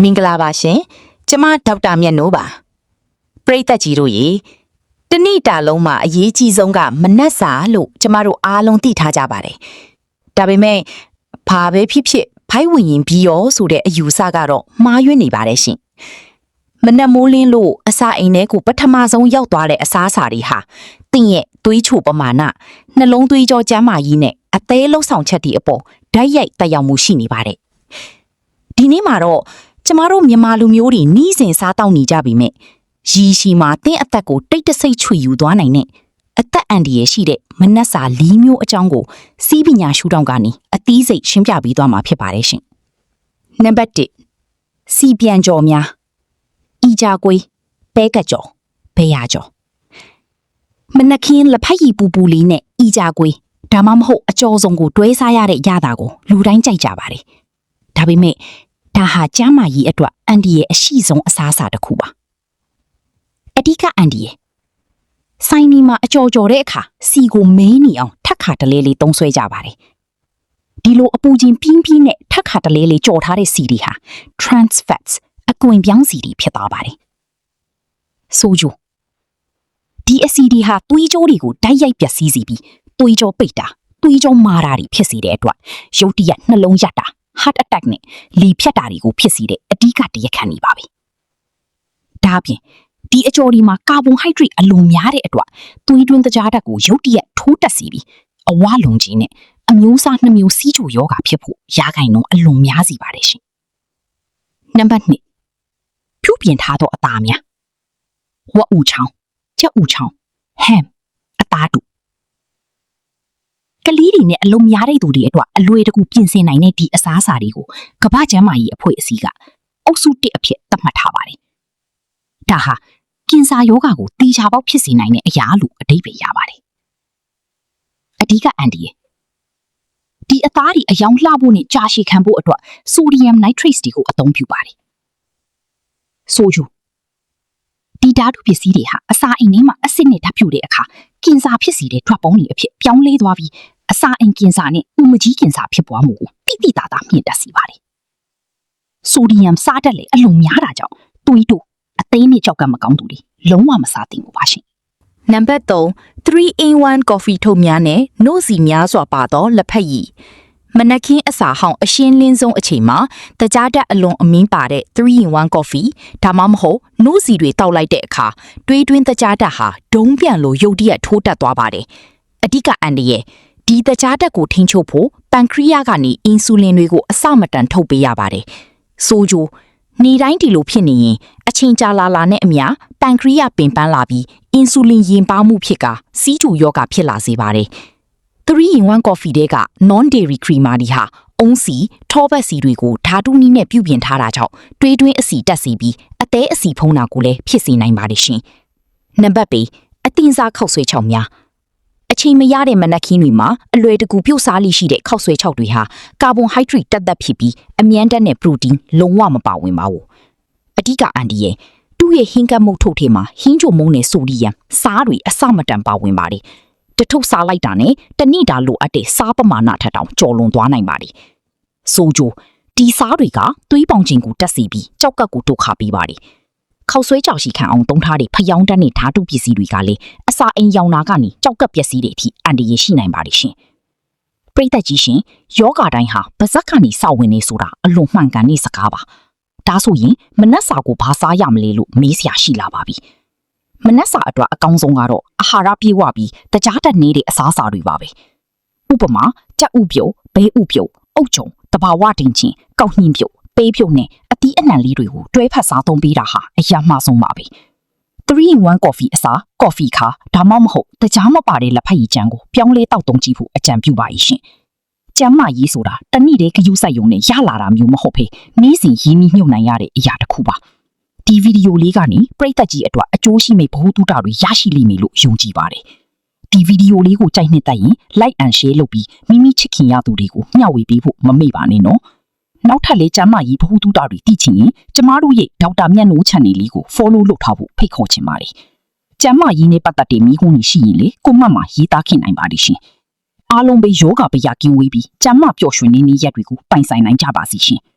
မင်္ဂလာပါရှင်ကျမဒေါက်တာမြတ်နိုးပါပရိသတ်ကြီးတို့ရေတနေ့တာလုံးမှာအရေးကြီးဆုံးကမနက်စာလို့ကျမတို့အားလုံးသိထားကြပါတယ်ဒါပေမဲ့ဘာပဲဖြစ်ဖြစ်ဖိုက်ဝင်ရင်ပြီးရောဆိုတဲ့အယူဆကတော့မှားယွင်းနေပါတယ်ရှင်မနက်မိုးလင်းလို့အစာအိမ်ထဲကိုပထမဆုံးရောက်သွားတဲ့အစားအစာတွေဟာတင့်ရဲ့သွေးချိုပမာဏနှလုံးသွေးကြောကျန်းမာရေးနဲ့အသေးလှုပ်ဆောင်ချက်တွေအပေါ်ဓာတ်ရိုက်တက်ရောက်မှုရှိနေပါတယ်ဒီနေ့မှာတော့ကျမတို့မြန်မာလူမျိုးတွေနှီးစင်စားတောက်နေကြပြီမဲ့ရီရှီမှာတင်းအသက်ကိုတိတ်တဆိတ်ချွေယူသွားနိုင်တဲ့အသက်အန္တရာယ်ရှိတဲ့မနက်စာ၄မျိုးအကြောင်းကိုစီးပညာရှုထောင့်ကနေအသီးစိတ်ရှင်းပြပေးသွားမှာဖြစ်ပါတယ်ရှင်နံပါတ်1စီပြန်ကြော်များဤကြကွေးပဲကကြော်ဘေးရကြော်မနက်ခင်းလက်ဖက်ရည်ပူပူလေးနဲ့ဤကြကွေးဒါမှမဟုတ်အကျော်စုံကိုတွဲစားရတဲ့ရတာကိုလူတိုင်းကြိုက်ကြပါတယ်ဒါပေမဲ့ဒါဟာကျန်းမာရေးအတွက်အန်ဒီရဲ့အရှိဆုံးအစားအစာတစ်ခုပါအဓိကအန်ဒီရဲ့ဆိုင်နီမှာအကျော်ကျော်တဲ့အခါစီကိုမင်းနေအောင်ထက်ခါတလဲလေးသုံးဆွဲကြပါတယ်ဒီလိုအပူချင်းပြင်းပြင်းနဲ့ထက်ခါတလဲလေးကြော်ထားတဲ့စီတွေဟာ trans fats အကွင်ပြောင်းစီတွေဖြစ်သွားပါတယ်ဆိုကြဒီအစီတွေဟာသွေးကြောတွေကိုဓာတ်ရိုက်ပျက်စီးစေပြီးသွေးကြောပိတ်တာသွေးကြောမာတာတွေဖြစ်စေတဲ့အတွက်ရုတ်တရက်နှလုံးရပ်တာheart attack နဲ့လီဖြတ်တာတွေကိုဖြစ်စေတဲ့အဓိကတရားခံနေပါပြီ။ဒါအပြင်ဒီအကြော်ဒီမှာကာဗွန်ဟိုက်ဒရိတ်အလွန်များတဲ့အတွက်သွေးတွင်းသကြားဓာတ်ကိုရုတ်တရက်ထိုးတက်စေပြီးအဝလုံးကြီးနဲ့အမျိုးအစား2မျိုးစီးချိုယောဂါဖြစ်ဖို့ရာဂိုင်နှုန်းအလွန်များစီပါတယ်ရှင်။နံပါတ်2ဖြူပြင်ထားသောအသားများဝက်ဥချောင်းချက်ဥချောင်းဟမ်အသားတူကလေးတွေနဲ့အလုံးများတဲ့သူတွေအတွက်အလွယ်တကူပြင်ဆင်နိုင်တဲ့ဒီအစားအစာတွေကိုကမ္ဘာ့ကျန်းမာရေးအဖွဲ့အစည်းကအုပ်စု1အဖြစ်သတ်မှတ်ထားပါတယ်။ဒါဟာကင်ဆာရောဂါကိုတေချာပေါက်ဖြစ်စေနိုင်တဲ့အရာလို့အဓိပ္ပာယ်ရပါတယ်။အဓိကအန်ဒီရဲ့ဒီအသားတွေအယောင်လှဖို့နဲ့ကြာရှည်ခံဖို့အတွက်ဆိုဒီယမ်နိုက်ထရိတ်တွေကိုအသုံးပြုပါတယ်။ဆိုကြဒီဓာတုပစ္စည်းတွေဟာအစာအိမ်ထဲမှာအဆစ်နဲ့ဓာတ်ပြုတဲ့အခါကင်ဆာဖြစ်စေတဲ့ drug ပုံးတွေအဖြစ်ပြောင်းလဲသွားပြီးအစာအိမ်ကင်ဆာနဲ့ဥမကြီးကင်ဆာဖြစ်ပွားမှုကိုတိတိတသားမြင့်တက်စေပါတယ်။ဆိုဒီယမ်စားတတ်လေအလွန်များတာကြောင့်သွေးတို့အသိနဲ့ကြောက်ကမကောင်းသူတွေလုံးဝမစားသင့်ဘူးပါရှင်။နံပါတ်3 3-in-1 coffee ထုတ်များနဲ့နှုတ်စီများစွာပါသောလက်ဖက်ရည်မနက်ခင်းအစာဟောင်းအရှင်းလင်းဆုံးအချိန်မှာတကြားတက်အလွန်အမင်းပါတဲ့ 3-in-1 coffee ဒါမှမဟုတ်နှုတ်စီတွေတောက်လိုက်တဲ့အခါတွေးတွင်းတကြားတက်ဟာဒုံးပြန်လိုရုတ်တရက်ထိုးတက်သွားပါတယ်။အဓိကအန်ဒီရဲ့ဒီတကြားတက်ကိုထိန်းချုပ်ဖို့ပန်ခရီးယားကနေအင်ဆူလင်တွေကိုအစမတန်ထုတ်ပေးရပါတယ်။ဆိုကြနေတိုင်းဒီလိုဖြစ်နေရင်အချိန်ကြာလာနဲ့အမျှပန်ခရီးယားပင်ပန်းလာပြီးအင်ဆူလင်ရင်ပါမှုဖြစ်ကစီးကျူယောဂဖြစ်လာစေပါတယ်။ 3-in-1 coffee တွေက non-dairy creamer တွေဟာအုံးစီထောပတ်စီတွေကိုဓာတုနည်းနဲ့ပြုပြင်ထားတာကြောင့်တွေးတွင်းအစီတက်စီပြီးအသေးအစီဖုံးတာကိုလည်းဖြစ်စေနိုင်ပါတယ်ရှင်။နံပါတ်2အတင်စားခောက်ဆွဲချောက်များအချိန်မရတဲ့မနက်ခင်းတွေမှာအလွယ်တကူပြုတ်စားလိရှိတဲ့ခောက်ဆွဲချောက်တွေဟာကာဗွန်ဟိုက်ဒရိတ်တက်ဖြစ်ပြီးအမြန်းဓာတ်နဲ့ပရိုတင်းလုံးဝမပါဝင်ပါဘူး။အဓိကအန်ဒီရဲ့သူ့ရဲ့ဟင်းကပ်မှုထုတ်ထဲမှာဟင်းချိုမုန်းနဲ့ဆိုဒီယမ်စားတွေအစမတန်ပါဝင်ပါတယ်။တထုပ်စားလိုက်တာနဲ့တနေ့တာလိုအပ်တဲ့စားပမာဏထက်တောင်ကျော်လွန်သွားနိုင်ပါတယ်။ဆိုကြဒီစားတွေကသွေးပေါင်ချိန်ကိုတက်စီပြီးကြောက်ကပ်ကိုဒုက္ခပေးပါတယ်။ခောက်ဆွဲကြောက်ရှိခံအောင်သုံးထားတဲ့ဖျောင်းတန်းနဲ့ဓာတုပစ္စည်းတွေကလည်းအစာအိမ်ရောင်နာကနေကြောက်ကပ်ပျက်စီးတဲ့အထိအန္တရာယ်ရှိနိုင်ပါတယ်ရှင်။ပရိသတ်ကြီးရှင်ယောဂတိုင်းဟာပါဇက်ကနေစဝင်နေဆိုတာအလွန်မှန်ကန်တဲ့စကားပါ။ဒါဆိုရင်မနက်စာကိုဘာစားရမလဲလို့မေးစရာရှိလာပါပြီ။မနက်စာအတွက်အကောင်းဆုံးကတော့အာဟာရပြေဝပြီးတကြားတက်နေတဲ့အစားအစာတွေပါပဲဥပမာကြက်ဥပြုတ်ဘဲဥပြုတ်အုတ်ချုံတဘာဝတင်ချင်းကောက်ညင်းပြုတ်ပေးပြုတ်နဲ့အသီးအနှံလေးတွေကိုတွဲဖက်စားသုံးပေးတာဟာအရာမှဆုံးပါပဲ 3-in-1 coffee အစား coffee ခါဒါမှမဟုတ်တကြားမပါတဲ့လက်ဖက်ရည်ကြမ်းကိုပြောင်းလဲတောက်သုံးကြည့်ဖို့အကြံပြုပါရှင်ကျမ်းမာရေးဆိုတာတနည်းတည်းဂရုစိုက်ရုံနဲ့ရလာတာမျိုးမဟုတ်ဖေနေ့စဉ်ရင်းနှီးမြုပ်နှံရတဲ့အရာတစ်ခုပါဒီဗီဒီယိုလေးကနေပရိသတ်ကြီးအတွက်အကျိုးရှိမယ့်ဗဟုသုတတွေရရှိလိမ့်မယ်လို့ယုံကြည်ပါတယ်။ဒီဗီဒီယိုလေးကိုကြိုက်နှစ်သက်ရင် like and share လုပ်ပြီးမိမိချစ်ခင်ရသူတွေကိုမျှဝေပေးဖို့မမေ့ပါနဲ့နော်။နောက်ထပ်လည်းကျမ်းမာရေးဗဟုသုတတွေသိချင်ရင်ကျမတို့ရဲ့ဒေါက်တာမြတ်နိုး channel လေးကို follow လုပ်ထားဖို့ဖိတ်ခေါ်ချင်ပါတယ်။ကျမ်းမာရေးနဲ့ပတ်သက်တဲ့မိကုန်းတွေရှိရင်လေကွန်မန့်မှာရေးသားခင်နိုင်ပါတယ်ရှင်။အားလုံးပဲယောဂဗျာကင်းဝေးပြီးကျမ်းမာပျော်ရွှင်နေတဲ့ရက်တွေကိုပိုင်ဆိုင်နိုင်ကြပါစီရှင်။